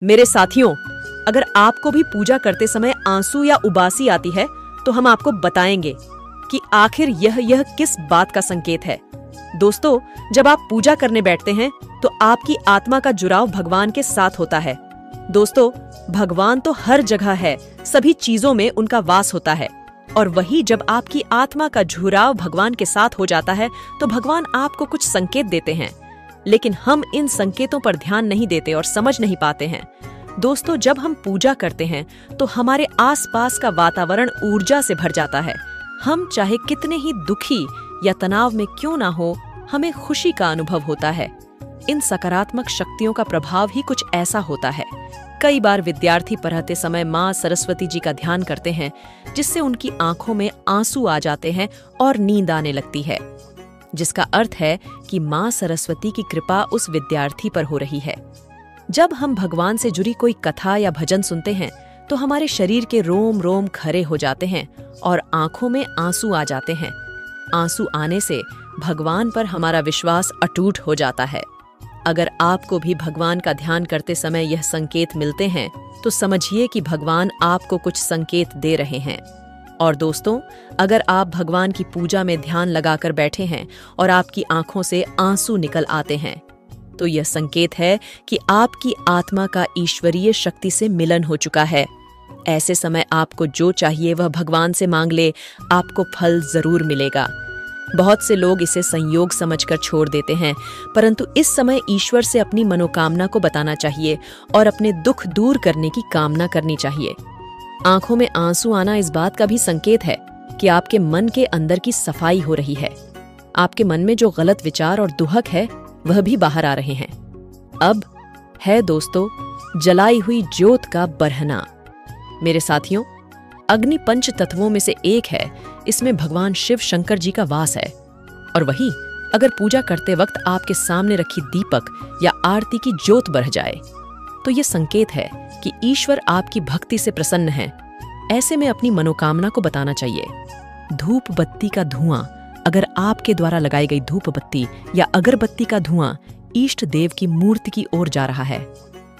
मेरे साथियों, अगर आपको भी पूजा करते समय आंसू या उबासी आती है तो हम आपको बताएंगे कि आखिर यह किस बात का संकेत है। दोस्तों, जब आप पूजा करने बैठते हैं तो आपकी आत्मा का जुड़ाव भगवान के साथ होता है। दोस्तों, भगवान तो हर जगह है, सभी चीजों में उनका वास होता है। और वही जब आपकी आत्मा का जुड़ाव भगवान के साथ हो जाता है तो भगवान आपको कुछ संकेत देते हैं, लेकिन हम इन संकेतों पर ध्यान नहीं देते और समझ नहीं पाते हैं। दोस्तों, जब हम पूजा करते हैं तो हमारे आसपास का वातावरण ऊर्जा से भर जाता है। हम चाहे कितने ही दुखी या तनाव में क्यों ना हो, हमें खुशी का अनुभव होता है। इन सकारात्मक शक्तियों का प्रभाव ही कुछ ऐसा होता है। कई बार विद्यार्थी पढ़ते समय माँ सरस्वती जी का ध्यान करते हैं, जिससे उनकी आंखों में आंसू आ जाते हैं और नींद आने लगती है, जिसका अर्थ है कि माँ सरस्वती की कृपा उस विद्यार्थी पर हो रही है। जब हम भगवान से जुड़ी कोई कथा या भजन सुनते हैं तो हमारे शरीर के रोम रोम खड़े हो जाते हैं और आंखों में आंसू आ जाते हैं। आंसू आने से भगवान पर हमारा विश्वास अटूट हो जाता है। अगर आपको भी भगवान का ध्यान करते समय यह संकेत मिलते हैं तो समझिए कि भगवान आपको कुछ संकेत दे रहे हैं। और दोस्तों, अगर आप भगवान की पूजा में ध्यान लगाकर बैठे हैं और आपकी आंखों से आंसू निकल आते हैं तो यह संकेत है कि आपकी आत्मा का ईश्वरीय शक्ति से मिलन हो चुका है। ऐसे समय आपको जो चाहिए वह भगवान से मांग ले, आपको फल जरूर मिलेगा। बहुत से लोग इसे संयोग समझकर छोड़ देते हैं, परंतु इस समय ईश्वर से अपनी मनोकामना को बताना चाहिए और अपने दुख दूर करने की कामना करनी चाहिए। आंखों में आंसू आना इस बात का भी संकेत है कि आपके मन के अंदर की सफाई हो रही है। आपके मन में जो गलत विचार और दुहक है वह भी बाहर आ रहे हैं। अब है दोस्तों जलाई हुई ज्योत का बरहना। मेरे साथियों, अग्नि पंच तत्वों में से एक है। इसमें भगवान शिव शंकर जी का वास है। और वही अगर पूजा करते वक्त आपके सामने रखी दीपक या आरती की ज्योत बढ़ जाए तो यह संकेत है कि ईश्वर आपकी भक्ति से प्रसन्न है। ऐसे में अपनी मनोकामना को बताना चाहिए। धूप बत्ती का धुआं, अगर आपके द्वारा लगाई गई धूप बत्ती या अगरबत्ती का धुआं इष्ट देव की मूर्ति की ओर जा रहा है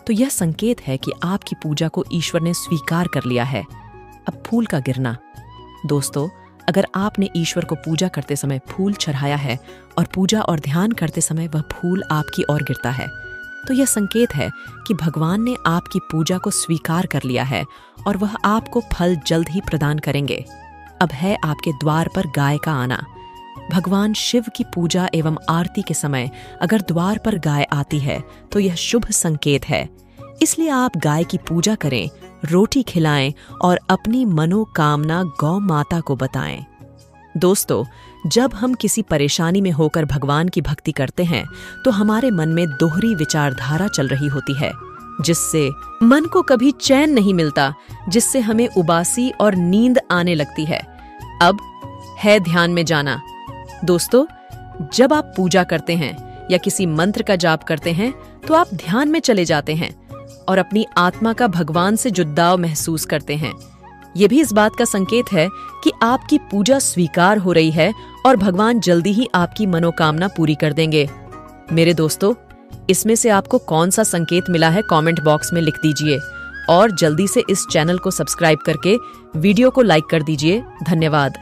तो यह संकेत है कि आपकी पूजा को ईश्वर ने स्वीकार कर लिया है। अब फूल का गिरना। दोस्तों, अगर आपने ईश्वर को पूजा करते समय फूल चढ़ाया है और पूजा और ध्यान करते समय वह फूल आपकी ओर गिरता है तो यह संकेत है कि भगवान ने आपकी पूजा को स्वीकार कर लिया है और वह आपको फल जल्द ही प्रदान करेंगे। अब है आपके द्वार पर गाय का आना। भगवान शिव की पूजा एवं आरती के समय अगर द्वार पर गाय आती है तो यह शुभ संकेत है। इसलिए आप गाय की पूजा करें, रोटी खिलाएं और अपनी मनोकामना गौ माता को बताएं। दोस्तों, जब हम किसी परेशानी में होकर भगवान की भक्ति करते हैं तो हमारे मन में दोहरी विचारधारा चल रही होती है, जिससे मन को कभी चैन नहीं मिलता, जिससे हमें उबासी और नींद आने लगती है। अब है ध्यान में जाना। दोस्तों, जब आप पूजा करते हैं या किसी मंत्र का जाप करते हैं तो आप ध्यान में चले जाते हैं और अपनी आत्मा का भगवान से जुड़ाव महसूस करते हैं। यह भी इस बात का संकेत है कि आपकी पूजा स्वीकार हो रही है और भगवान जल्दी ही आपकी मनोकामना पूरी कर देंगे। मेरे दोस्तों, इसमें से आपको कौन सा संकेत मिला है कमेंट बॉक्स में लिख दीजिए और जल्दी से इस चैनल को सब्सक्राइब करके वीडियो को लाइक कर दीजिए। धन्यवाद।